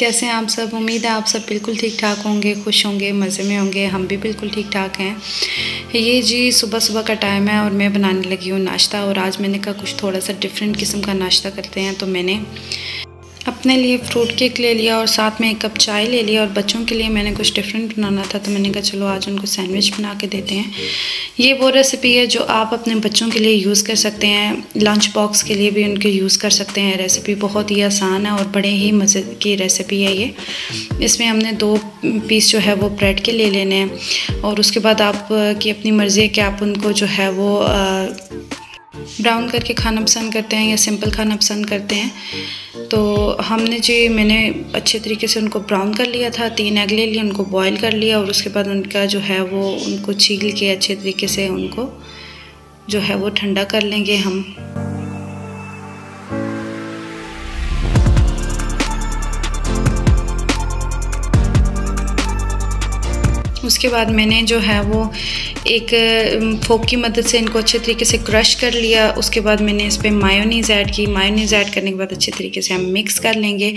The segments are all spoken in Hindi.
कैसे हैं आप सब। उम्मीद है आप सब बिल्कुल ठीक ठाक होंगे, खुश होंगे, मज़े में होंगे। हम भी बिल्कुल ठीक ठाक हैं। ये जी सुबह सुबह का टाइम है और मैं बनाने लगी हूँ नाश्ता। और आज मैंने कहा कुछ थोड़ा सा डिफरेंट किस्म का नाश्ता करते हैं, तो मैंने अपने लिए फ्रूट केक ले लिया और साथ में 1 कप चाय ले लिया। और बच्चों के लिए मैंने कुछ डिफरेंट बनाना था, तो मैंने कहा चलो आज उनको सैंडविच बना के देते हैं। ये वो रेसिपी है जो आप अपने बच्चों के लिए यूज़ कर सकते हैं, लंच बॉक्स के लिए भी उनके यूज़ कर सकते हैं। रेसिपी बहुत ही आसान है और बड़े ही मज़े की रेसिपी है ये। इसमें हमने 2 पीस जो है वो ब्रेड के ले लेने हैं। और उसके बाद आप की अपनी मर्ज़ी है कि आप उनको जो है वो ब्राउन करके खाना पसंद करते हैं या सिंपल खाना पसंद करते हैं। तो मैंने अच्छे तरीके से उनको ब्राउन कर लिया था। 3 एग ले लिए, उनको बॉईल कर लिया और उसके बाद उनका जो है वो उनको छील के अच्छे तरीके से उनको जो है वो ठंडा कर लेंगे हम। उसके बाद मैंने जो है वो एक फोक की मदद से इनको अच्छे तरीके से क्रश कर लिया। उसके बाद मैंने इस पर मायोनीज़ ऐड की। मायोनीज़ ऐड करने के बाद अच्छे तरीके से हम मिक्स कर लेंगे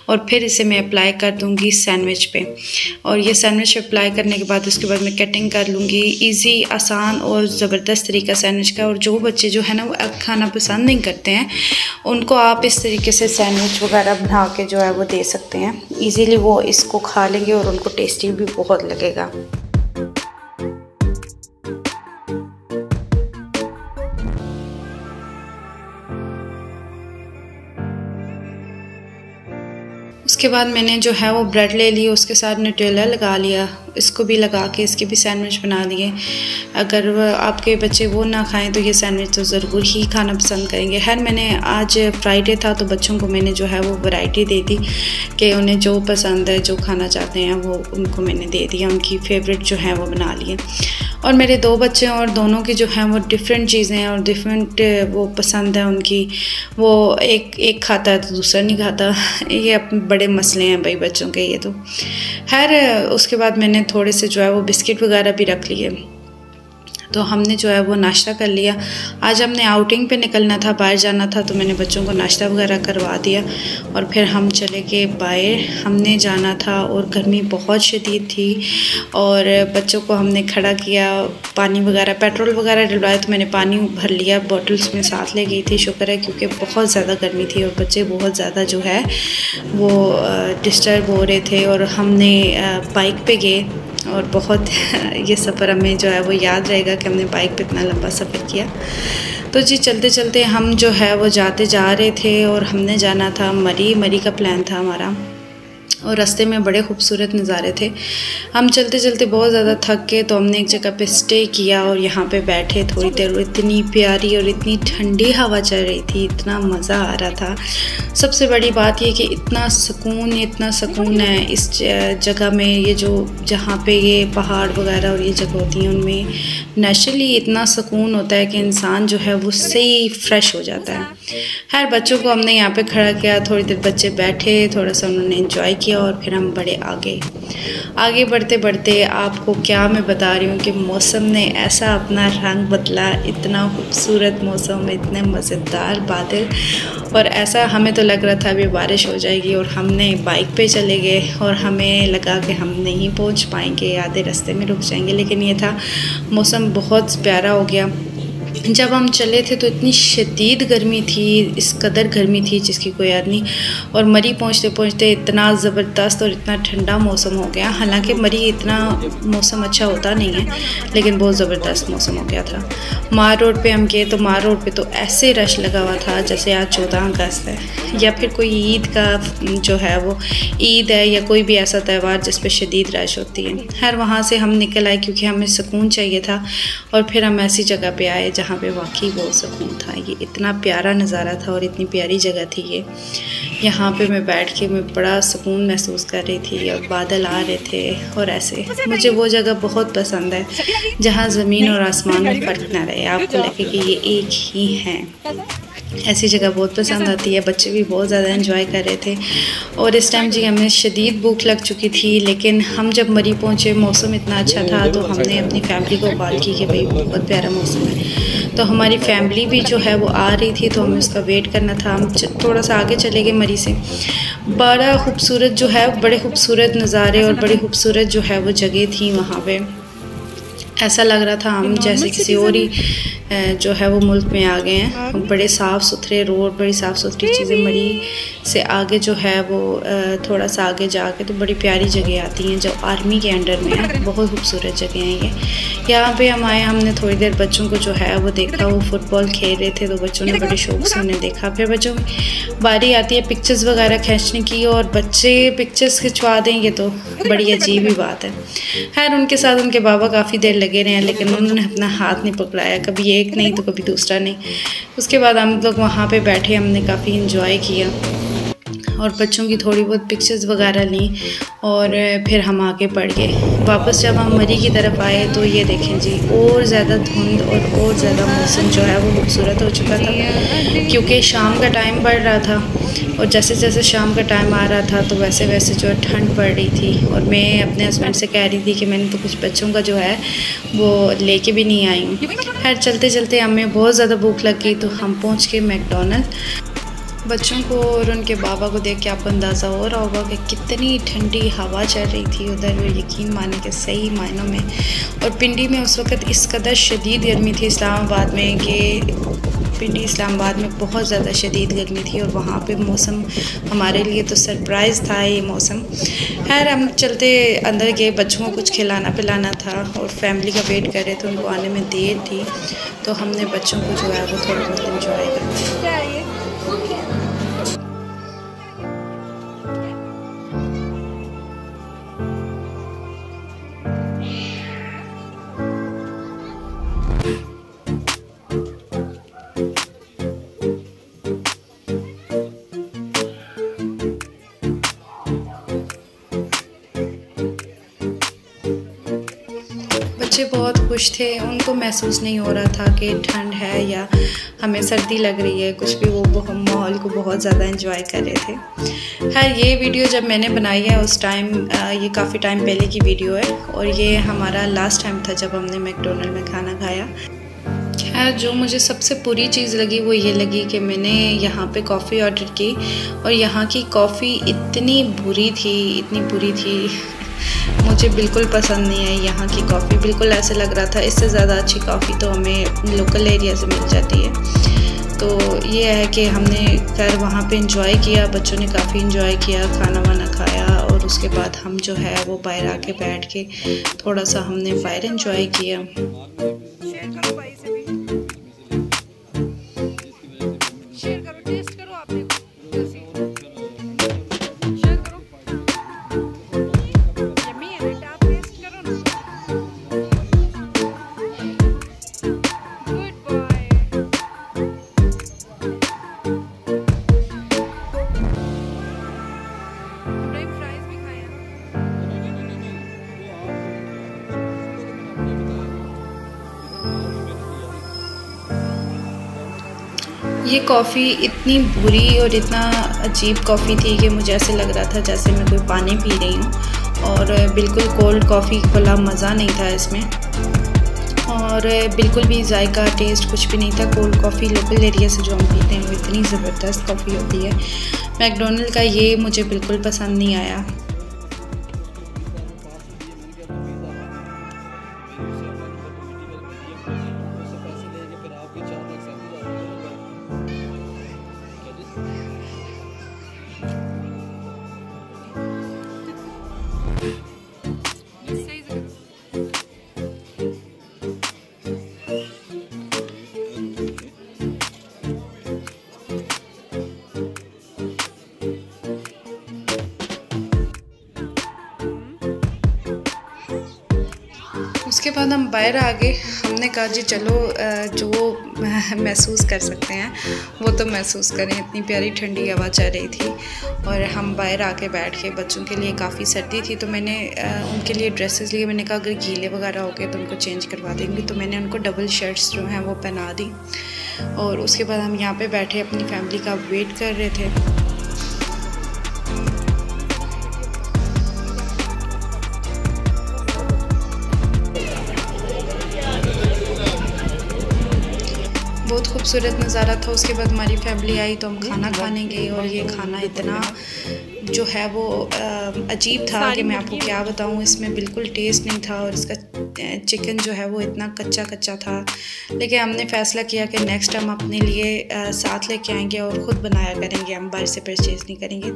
और फिर इसे मैं अप्लाई कर दूंगी सैंडविच पे। और ये सैंडविच अप्लाई करने के बाद उसके बाद मैं कटिंग कर लूँगी। इजी, आसान और ज़बरदस्त तरीका सैंडविच का। और जो बच्चे जो है ना वो एग खाना पसंद नहीं करते हैं, उनको आप इस तरीके से सैंडविच वगैरह बना के जो है वो दे सकते हैं। ईज़िली वो इसको खा लेंगे और उनको टेस्टी भी बहुत लगेगा। उसके बाद मैंने जो है वो ब्रेड ले ली, उसके साथ न्यूटेला लगा लिया, इसको भी लगा के इसके भी सैंडविच बना दिए। अगर आपके बच्चे वो ना खाएं तो ये सैंडविच तो ज़रूर ही खाना पसंद करेंगे। खैर मैंने आज फ्राइडे था तो बच्चों को मैंने जो है वो वैरायटी दे दी कि उन्हें जो पसंद है, जो खाना चाहते हैं वो उनको मैंने दे दिया। उनकी फेवरेट जो है वो बना लिए। और मेरे 2 बच्चे हैं और दोनों की जो हैं वो डिफरेंट चीज़ें हैं और डिफरेंट वो पसंद है उनकी। वो एक खाता है तो दूसरा नहीं खाता। ये बड़े मसले हैं भाई बच्चों के ये तो। खैर उसके बाद मैंने थोड़े से जो है वो बिस्किट वगैरह भी रख लिए। तो हमने जो है वो नाश्ता कर लिया। आज हमने आउटिंग पे निकलना था, बाहर जाना था, तो मैंने बच्चों को नाश्ता वगैरह करवा दिया और फिर हम चले गए बाहर। हमने जाना था और गर्मी बहुत शदीद थी और बच्चों को हमने खड़ा किया, पानी वगैरह, पेट्रोल वगैरह डलवाया। तो मैंने पानी भर लिया, बॉटल्स में साथ ले गई थी। शुक्र है क्योंकि बहुत ज़्यादा गर्मी थी और बच्चे बहुत ज़्यादा जो है वो डिस्टर्ब हो रहे थे। और हमने बाइक पे गए और बहुत ये सफ़र हमें जो है वो याद रहेगा कि हमने बाइक पे इतना लंबा सफ़र किया। तो जी चलते चलते हम जो है वो जा रहे थे और हमने जाना था मरी का प्लान था हमारा। और रास्ते में बड़े खूबसूरत नज़ारे थे। हम चलते चलते बहुत ज़्यादा थक गए तो हमने एक जगह पे स्टे किया और यहाँ पे बैठे थोड़ी देर। इतनी प्यारी और इतनी ठंडी हवा चल रही थी, इतना मज़ा आ रहा था। सबसे बड़ी बात ये कि इतना सुकून है इस जगह में। ये जो जहाँ पे ये पहाड़ वगैरह और ये जगह होती हैं उनमें नेचुरली इतना सुकून होता है कि इंसान जो है वो सही फ्रेश हो जाता है। खैर बच्चों को हमने यहाँ पे खड़ा किया, थोड़ी देर बच्चे बैठे, थोड़ा सा उन्होंने एंजॉय किया और फिर हम बढ़े आगे बढ़ते बढ़ते आपको क्या मैं बता रही हूँ कि मौसम ने ऐसा अपना रंग बदला। इतना खूबसूरत मौसम, इतने मज़ेदार बादल और ऐसा हमें तो लग रहा था अभी बारिश हो जाएगी। और हमने बाइक पे चले गए और हमें लगा कि हम नहीं पहुँच पाएंगे, आधे रास्ते में रुक जाएंगे। लेकिन ये था मौसम बहुत प्यारा हो गया। जब हम चले थे तो इतनी शदीद गर्मी थी, इस कदर गर्मी थी जिसकी कोई याद नहीं। और मरी पहुँचते पहुँचते इतना ज़बरदस्त और इतना ठंडा मौसम हो गया। हालांकि मरी इतना मौसम अच्छा होता नहीं है लेकिन बहुत ज़बरदस्त मौसम हो गया था। मार रोड पे हम गए तो मार रोड पे तो ऐसे रश लगा हुआ था जैसे आज 14 अगस्त है या फिर कोई ईद का जो है वो ईद है या कोई भी ऐसा त्यौहार जिस पर शदीद रश होती है। खैर वहाँ से हम निकल आए क्योंकि हमें सुकून चाहिए था। और फिर हम ऐसी जगह पे आए जहाँ पे वाकई बहुत सुकून था। ये इतना प्यारा नज़ारा था और इतनी प्यारी जगह थी ये। यहाँ पे मैं बैठ के मैं बड़ा सुकून महसूस कर रही थी और बादल आ रहे थे और ऐसे। मुझे वो जगह बहुत पसंद है जहाँ ज़मीन और आसमान में फ़र्क ना रहे, आपको लगे कि ये एक ही हैं। ऐसी जगह बहुत पसंद आती है। बच्चे भी बहुत ज़्यादा एंजॉय कर रहे थे। और इस टाइम जी हमें शदीद भूख लग चुकी थी, लेकिन हम जब मरी पहुँचे मौसम इतना अच्छा था तो हमने अपनी फैमिली को कॉल की कि भाई बहुत प्यारा मौसम है। तो हमारी फैमिली भी जो है वो आ रही थी, तो हमें उसका वेट करना था। हम थोड़ा सा आगे चले गए मरी से। बड़ा खूबसूरत जो है, बड़े खूबसूरत नज़ारे और बड़ी खूबसूरत जो है वो जगह थी वहाँ पे। ऐसा लग रहा था हम जैसे किसी और ही जो है वो मुल्क में आ गए हैं। बड़े साफ़ सुथरे रोड, बड़ी साफ़ सुथरी चीज़ें। मरी से आगे जो है वो थोड़ा सा आगे जाके तो बड़ी प्यारी जगह आती हैं जो आर्मी के अंडर में है। बहुत खूबसूरत जगह हैं ये। यहाँ पे हम आए, हमने थोड़ी देर बच्चों को जो है वो देखा। वो फुटबॉल खेल रहे थे तो बच्चों ने बड़े शौक से उन्हें देखा। फिर बच्चों की बारी आती है पिक्चर्स वगैरह खींचने की, और बच्चे पिक्चर्स खिंचवा दें ये तो बड़ी अजीब ही बात है। खैर उनके साथ उनके बाबा काफ़ी देर लगे रहे हैं, लेकिन उन्होंने अपना हाथ नहीं पकड़ाया, कभी एक नहीं तो कभी दूसरा नहीं। उसके बाद हम लोग वहाँ पे बैठे, हमने काफ़ी इंजॉय किया और बच्चों की थोड़ी बहुत पिक्चर्स वगैरह ली और फिर हम आगे बढ़ गए। वापस जब हम मरी की तरफ आए तो ये देखें जी, और ज़्यादा धुंध और ज़्यादा मौसम जो है वो खूबसूरत हो चुका था, क्योंकि शाम का टाइम बढ़ रहा था। और जैसे जैसे शाम का टाइम आ रहा था तो वैसे वैसे जो है ठंड पड़ रही थी। और मैं अपने हस्बैंड से कह रही थी कि मैंने तो कुछ बच्चों का जो है वो लेके भी नहीं आई हूँ। खैर चलते चलते हमें बहुत ज़्यादा भूख लग गई तो हम पहुँच गए मैकडॉनल्ड। बच्चों को और उनके बाबा को देख के आपको अंदाज़ा हो रहा होगा कि कितनी ठंडी हवा चल रही थी उधर, यकीन माने कि सही मायनों में। और पिंडी में उस वक़्त इस कदर शदीद गर्मी थी इस्लामाबाद में कि पिंडी इस्लामाबाद में बहुत ज़्यादा शदीद गर्मी थी, और वहाँ पे मौसम हमारे लिए तो सरप्राइज़ था ये मौसम। खैर हम चलते अंदर गए, बच्चों को कुछ खिलाना पिलाना था और फैमिली का वेट कर रहे थे, उनको आने में देर थी तो हमने बच्चों को जो है वो थोड़ा बहुत इंजॉय करना। बच्चे बहुत खुश थे, उनको महसूस नहीं हो रहा था कि ठंड है या हमें सर्दी लग रही है, कुछ भी। वो माहौल को बहुत ज़्यादा एंजॉय कर रहे थे। खैर ये वीडियो जब मैंने बनाई है उस टाइम, ये काफ़ी टाइम पहले की वीडियो है और ये हमारा लास्ट टाइम था जब हमने मैकडॉनल्ड में खाना खाया। खैर जो मुझे सबसे बुरी चीज़ लगी वो ये लगी कि मैंने यहाँ पे कॉफ़ी ऑर्डर की और यहाँ की कॉफ़ी इतनी बुरी थी, मुझे बिल्कुल पसंद नहीं आई यहाँ की कॉफ़ी। बिल्कुल ऐसे लग रहा था इससे ज़्यादा अच्छी कॉफ़ी तो हमें लोकल एरिया से मिल जाती है। तो ये है कि हमने खैर वहाँ पे इंजॉय किया, बच्चों ने काफ़ी इंजॉय किया, खाना वाना खाया और उसके बाद हम जो है वो बाहर आके बैठ के थोड़ा सा हमने बाहर इंजॉय किया। ये कॉफ़ी इतनी बुरी और इतना अजीब कॉफ़ी थी कि मुझे ऐसे लग रहा था जैसे मैं कोई पानी पी रही हूँ, और बिल्कुल कोल्ड कॉफ़ी वाला मज़ा नहीं था इसमें, और बिल्कुल भी जायका टेस्ट कुछ भी नहीं था। कोल्ड कॉफ़ी लोकल एरिया से जो हम पीते हैं वो इतनी ज़बरदस्त कॉफ़ी होती है। मैकडॉनल्ड का ये मुझे बिल्कुल पसंद नहीं आया। उसके बाद हम बाहर आ गए। हमने कहा जी चलो जो महसूस कर सकते हैं वो तो महसूस करें। इतनी प्यारी ठंडी हवा चल रही थी और हम बाहर आके बैठ के, बच्चों के लिए काफ़ी सर्दी थी तो मैंने उनके लिए ड्रेसेस लिए। मैंने कहा अगर गीले वगैरह हो गए तो उनको चेंज करवा देंगी, तो मैंने उनको डबल शर्ट्स जो हैं वो पहना दी और उसके बाद हम यहाँ पे बैठे अपनी फैमिली का वेट कर रहे थे। बहुत खूबसूरत नज़ारा था। उसके बाद हमारी फैमिली आई तो हम खाना खाने गए और ये खाना इतना जो है वो अजीब था कि मैं आपको क्या बताऊं। इसमें बिल्कुल टेस्ट नहीं था और इसका चिकन जो है वो इतना कच्चा कच्चा था। लेकिन हमने फ़ैसला किया कि नेक्स्ट टाइम अपने लिए साथ लेके आएंगे और ख़ुद बनाया करेंगे, हम बाहर से परचेज़ नहीं करेंगे।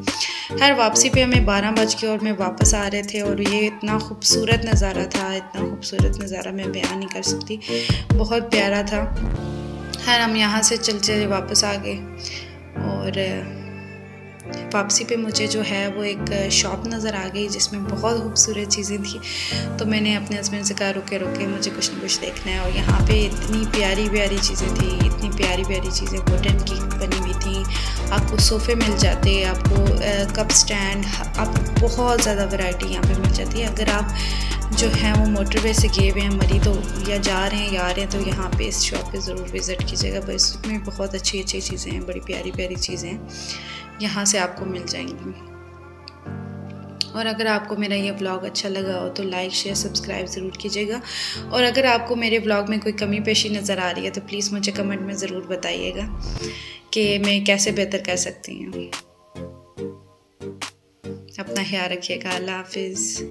हर वापसी पे हमें 12 बज के और मैं वापस आ रहे थे और ये इतना खूबसूरत नज़ारा था, इतना खूबसूरत नज़ारा मैं बयान नहीं कर सकती, बहुत प्यारा था। खैर हम यहाँ से चलते वापस आ गए और वापसी पे मुझे जो है वो एक शॉप नज़र आ गई जिसमें बहुत खूबसूरत चीज़ें थी। तो मैंने अपने हस्बैंड से कहा रुके रुके मुझे कुछ ना कुछ देखना है। और यहाँ पे इतनी प्यारी प्यारी चीज़ें थी, इतनी प्यारी प्यारी चीज़ें वुडन की बनी हुई थी। आपको सोफ़े मिल जाते, आपको कप स्टैंड, आपको बहुत ज़्यादा वैरायटी यहाँ पे मिल जाती है। अगर आप जो है वो मोटरवे से गए हुए हैं मरी तो या जा रहे हैं या आ रहे हैं तो यहाँ पे इस शॉप पे ज़रूर विज़िट कीजिएगा। बस इसमें बहुत अच्छी अच्छी चीज़ें हैं, बड़ी प्यारी प्यारी चीज़ें यहाँ से आपको मिल जाएंगी। और अगर आपको मेरा ये व्लॉग अच्छा लगा हो तो लाइक शेयर सब्सक्राइब ज़रूर कीजिएगा। और अगर आपको मेरे व्लॉग में कोई कमी पेशी नज़र आ रही है तो प्लीज़ मुझे कमेंट में ज़रूर बताइएगा कि मैं कैसे बेहतर कर सकती हूँ। अपना ख्याल रखिएगा। अल्लाह हाफिज़।